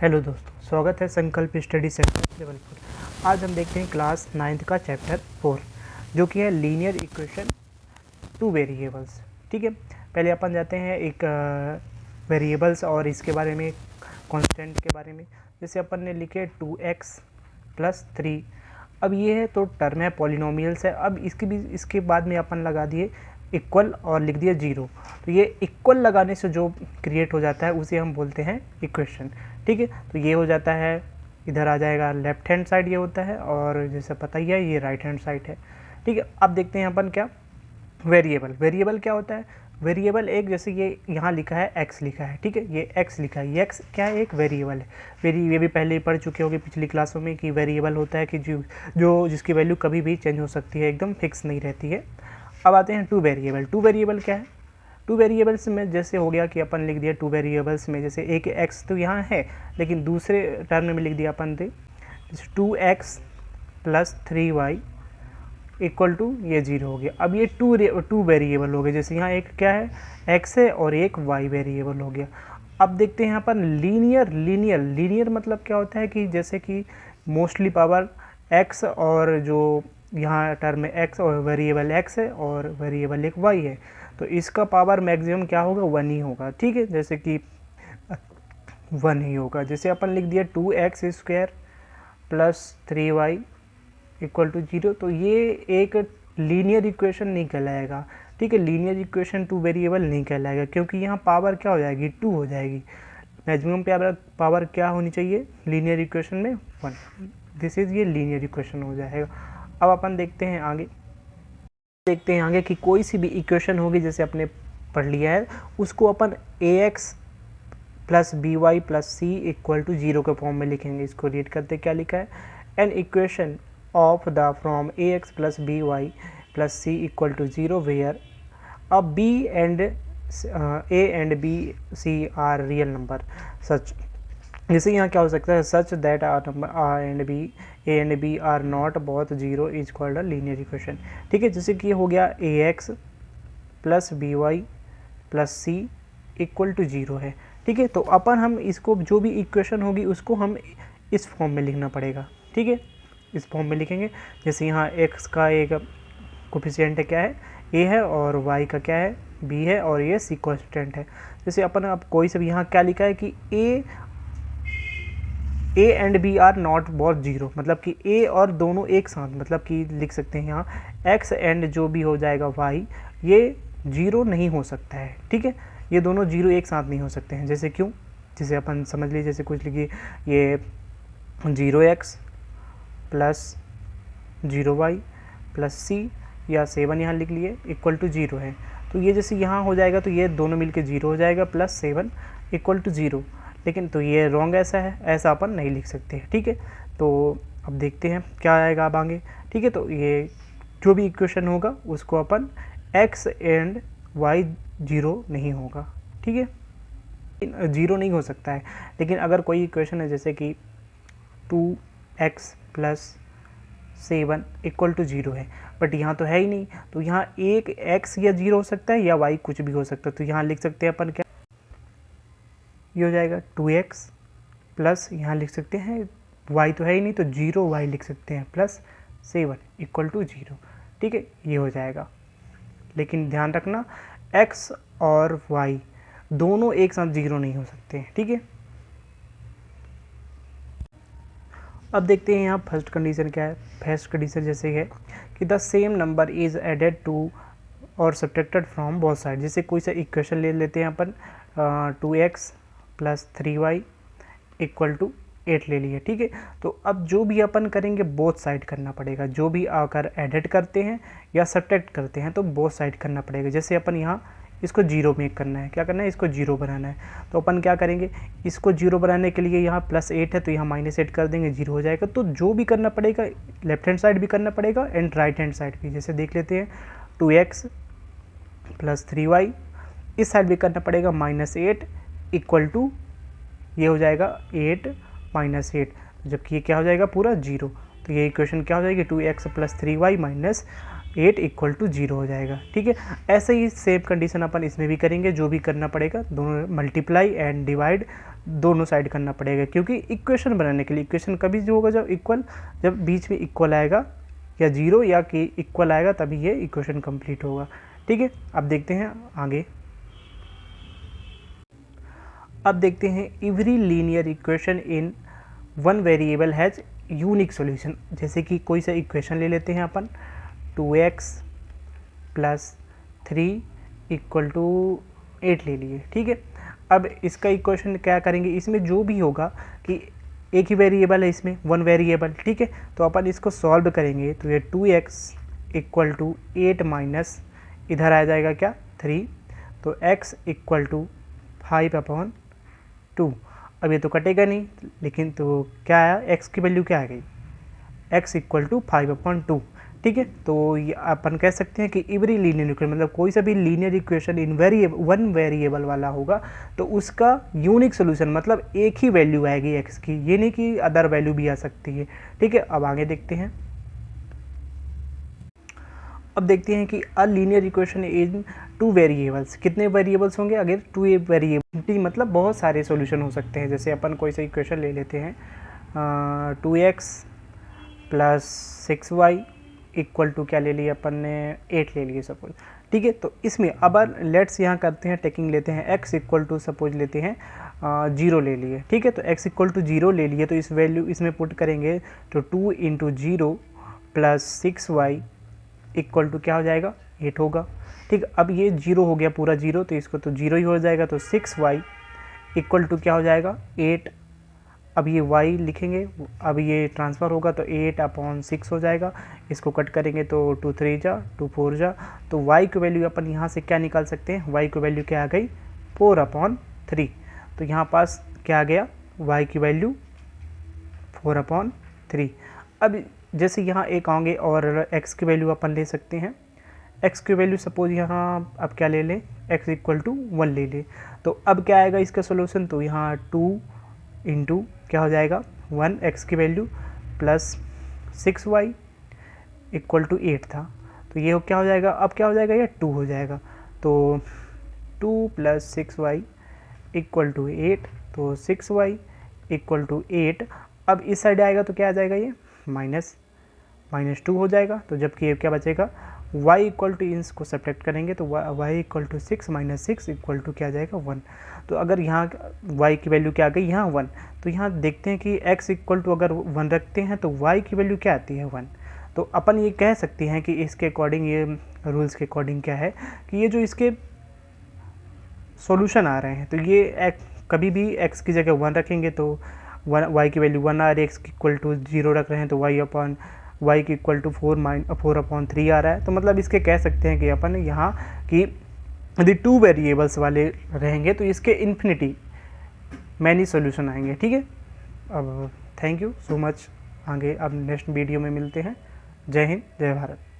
Hello दोस्तों, स्वागत है संकल्प स्टडी सेंटर जबलपुर। आज हम देखते हैं क्लास 9th का चैप्टर 4 जो कि है लीनियर इक्वेशन टू वेरिएबल्स। ठीक है, पहले अपन जाते हैं एक वेरिएबल्स और इसके बारे में, कांस्टेंट के बारे में। जैसे अपन ने लिखे 2x + 3। अब ये है तो टर्म है, पॉलिनोमियल्स है। अब इसके बाद में अपन लगा दिए इक्वल और लिख दिया 0। तो ये इक्वल लगाने से जो क्रिएट हो जाता है उसे हम बोलते हैं इक्वेशन। ठीक है, तो ये हो जाता है, इधर आ जाएगा लेफ्ट हैंड साइड ये होता है, और जैसे पता ही है ये राइट हैंड साइड है। ठीक है, अब देखते हैं अपन क्या वेरिएबल। वेरिएबल क्या होता है? वेरिएबल एक, जैसे ये यहाँ लिखा है x लिखा है, ठीक है, ये x लिखा है, ये x क्या है? एक वेरिएबल है। ये भी पहले ही पढ़ चुके होंगे पिछली क्लासों में कि वेरिएबल होता है कि जो जिसकी वैल्यू कभी भी चेंज हो सकती है, एकदम फिक्स नहीं रहती है। अब आते हैं टू वेरिएबल। टू वेरिएबल क्या है? टू वेरिएबल्स में जैसे हो गया कि अपन लिख दिया टू वेरिएबल्स में, जैसे एक x तो यहाँ है लेकिन दूसरे टर्म में लिख दिया अपन थे, जैसे 2x + 3y = ये 0 हो गया। अब ये टू वेरिएबल हो गए। जैसे यहाँ एक क्या है, x है, और एक y वेरिएबल हो गया। अब देखते हैं यहाँ पर लीनियर मतलब क्या होता है कि जैसे कि मोस्टली पावर x, और जो यहाँ टर्म में x और वेरिएबल x है और वेरिएबल एक y है, तो इसका पावर मैक्सिमम क्या होगा? 1 ही होगा। ठीक है, जैसे कि 1 ही होगा। जैसे अपन लिख दिया 2x² + 3y = 0, तो ये एक लीनियर इक्वेशन नहीं कहलाएगा। ठीक है, लीनियर इक्वेशन टू वेरिएबल नहीं कहलाएगा, क्योंकि यहाँ पावर क्या हो जाएगी? 2 हो जाएगी। मैक्सिमम पावर क्या होनी चाहिए लीनियर इक्वेशन में? 1। दिस इज़ ये लीनियर इक्वेशन हो जाएगा। अब अपन देखते हैं आगे कि कोई सी भी इक्वेशन होगी, जैसे अपने पढ़ लिया है, उसको अपन ax + by + c = 0 के फॉर्म में लिखेंगे। इसको रीड करते क्या लिखा है? An equation of the from ax + by + c = 0 where a and b c are real number such. जैसे यहाँ क्या हो सकता है? सच that A and B are not both 0 is called a linear equation. ठीक है, जैसे कि ये हो गया ax + by + c = 0 है। ठीक है, तो अपन हम इसको जो भी इक्वेशन होगी उसको हम इस फॉर्म में लिखना पड़ेगा। ठीक है, इस फॉर्म में लिखेंगे। जैसे यहाँ x का एक कोफिशिएंट है, क्या है? a है, और y का क्या है? b है, और ये c कांस्टेंट है। जैसे अपन अब कोई से भी यहाँ क्या लिखा है कि a and b are not both 0, मतलब कि a और दोनों एक साथ, मतलब कि लिख सकते हैं यहाँ x एंड जो भी हो जाएगा y, ये 0 नहीं हो सकता है। ठीक है, ये दोनों 0 एक साथ नहीं हो सकते हैं। जैसे क्यों? जैसे अपन समझ लीजिए, जैसे कुछ लिखिए ये 0x + 0y + c या 7 यहाँ लिख लिए = 0 है। तो ये जैसे यहाँ हो जाएगा तो ये दोनों मिलके 0 हो जाएगा, +7 = 0। लेकिन तो ये रॉन्ग ऐसा है, ऐसा अपन नहीं लिख सकते। ठीक है, तो अब देखते हैं क्या आएगा अब आगे। ठीक है, तो ये जो भी इक्वेशन होगा उसको अपन x एंड y 0 नहीं होगा। ठीक है, 0 नहीं हो सकता है। लेकिन अगर कोई इक्वेशन है जैसे कि 2x + 7 = 0 है, बट यहाँ तो है ही नहीं, तो यहाँ एक x या 0 हो सकता है या y कुछ भी हो सकता है। तो यहाँ लिख सकते हैं अपन क्या, ये हो जाएगा 2x प्लस, यहाँ लिख सकते हैं y तो है ही नहीं तो 0y लिख सकते हैं, +7 = 0। ठीक है, ये हो जाएगा। लेकिन ध्यान रखना x और y दोनों एक साथ 0 नहीं हो सकते हैं। ठीक है, अब देखते हैं यहाँ फर्स्ट कंडीशन क्या है। फर्स्ट कंडीशन जैसे है कि the same number is added to और सब्ट्रैक्टेड फ्रॉम बोथ साइड। जैसे कोई सा इक्वेशन ले लेते हैं अपन, 2x + 3y = 8 ले लिए। ठीक है, तो अब जो भी अपन करेंगे बोथ साइड करना पड़ेगा। जो भी अगर एडिट करते हैं या सब्ट्रैक्ट करते हैं तो बोथ साइड करना पड़ेगा। जैसे अपन यहाँ इसको 0 मेक करना है, क्या करना है? इसको 0 बनाना है, तो अपन क्या करेंगे? इसको 0 बनाने के लिए यहाँ +8 है तो यहाँ -8 कर देंगे, 0 हो जाएगा। तो जो भी करना पड़ेगा, लेफ्ट हैंड साइड भी करना पड़ेगा एंड राइट हैंड साइड भी। जैसे देख लेते हैं 2x + 3y, इस साइड भी करना पड़ेगा -8 = ये हो जाएगा 8 - 8, जबकि ये क्या हो जाएगा? पूरा 0। तो ये इक्वेशन क्या हो जाएगी? 2x + 3y - 8 इक्वल टू 0 हो जाएगा। ठीक है, ऐसे ही सेम कंडीशन अपन इसमें भी करेंगे। जो भी करना पड़ेगा, दोनों मल्टीप्लाई एंड डिवाइड दोनों साइड करना पड़ेगा, क्योंकि इक्वेशन बनाने के लिए इक्वेशन कभी जो होगा जब बीच में इक्वल आएगा या 0 या कि इक्वल आएगा तभी ये इक्वेशन कंप्लीट होगा। ठीक है, अब देखते हैं आगे। अब देखते हैं every linear equation in one variable has unique solution. जैसे कि कोई सा इक्वेशन ले लेते हैं अपन, 2x प्लस 3 इक्वल टू 8 ले लिए। ठीक है, अब इसका इक्वेशन क्या करेंगे, इसमें जो भी होगा कि एक ही वेरिएबल है, इसमें वन वेरिएबल। ठीक है, तो अपन इसको सॉल्व करेंगे तो ये 2x इक्वल टू 8 माइनस इधर आ जाएगा क्या 3, तो x इक्वल टू 5/2। अब ये तो कटेगा नहीं, लेकिन तो क्या आया, x की वैल्यू क्या आ गई, x इक्वल टू 5/2। ठीक है, तो ये अपन कह सकते हैं कि एवरी लीनियर इक्वेशन, मतलब कोई सा भी linear equation in one variable वाला होगा तो उसका यूनिक सोल्यूशन मतलब एक ही वैल्यू आएगी x की, ये नहीं कि अदर वैल्यू भी आ सकती है। ठीक है, अब आगे देखते हैं। अब देखते हैं कि अ लीनियर इक्वेशन इन 2 वेरिएबल्स, कितने वेरिएबल्स होंगे, अगर 2 वेरिएबल मतलब बहुत सारे सॉल्यूशन हो सकते हैं। जैसे अपन कोई सा इक्वेशन ले लेते हैं, 2x plus 6y equal to क्या ले लिया अपन ने, 8 ले लिए सपोज। ठीक है, तो इसमें अब लेट्स यहाँ करते हैं, टेकिंग लेते हैं x इक्वल टू सपोज लेते हैं 0 ले लिए। ठीक है, तो x इक्वल टू 0 ले लिए, तो इस वैल्यू इसमें पुट करेंगे तो 2 into 0 plus 6y equal to क्या हो जाएगा, 8 होगा। ठीक, अब ये 0 हो गया पूरा 0, तो इसको तो 0 ही हो जाएगा, तो 6y इक्वल टू क्या हो जाएगा 8। अब ये y लिखेंगे, अब ये ट्रांसफ़र होगा तो 8/6 हो जाएगा। इसको कट करेंगे तो 2 3 जा 2 4 जा, तो y की वैल्यू अपन यहाँ से क्या निकाल सकते हैं, y की वैल्यू क्या आ गई 4/3। तो यहाँ पास क्या आ गया, y की वैल्यू 4/3। अब जैसे यहाँ एक आएंगे और x की वैल्यू अपन ले सकते हैं, x की वैल्यू सपोज यहाँ अब क्या ले लें, x इक्वल टू 1 ले लें। तो अब क्या आएगा इसका सोल्यूशन, तो यहाँ 2 इंटू क्या हो जाएगा 1 x की value plus 6y equal to 8 था, तो ये क्या हो जाएगा, अब क्या हो जाएगा, ये 2 हो जाएगा। तो 2 प्लस 6y इक्वल टू 8, तो 6y इक्वल टू 8। अब इस साइड आएगा तो क्या आ जाएगा, ये -2 हो जाएगा। तो जबकि ये क्या बचेगा, y इक्वल टू इसको सब्ट्रैक्ट करेंगे तो y equal to 6 minus 6 equal to क्या आ जाएगा 1। तो अगर यहाँ y की वैल्यू क्या आ गई, यहाँ 1, तो यहाँ देखते हैं कि x इक्वल टू अगर 1 रखते हैं तो y की वैल्यू क्या आती है 1। तो अपन ये कह सकते हैं कि इसके अकॉर्डिंग, ये रूल्स के अकॉर्डिंग क्या है कि ये जो इसके सॉल्यूशन आ रहे हैं, तो ये कभी भी x की जगह 1 रखेंगे तो y की वैल्यू 1 आ रही है, x इक्वल टू 0 रख रहे हैं तो y की इक्वल टू 4/3 आ रहा है। तो मतलब इसके कह सकते हैं कि अपन यहाँ कि यदि 2 वेरिएबल्स वाले रहेंगे तो इसके इन्फिनिटी मैनी सॉल्यूशन आएंगे। ठीक है, अब थैंक यू सो मच, आगे अब नेक्स्ट वीडियो में मिलते हैं। जय हिंद, जय भारत।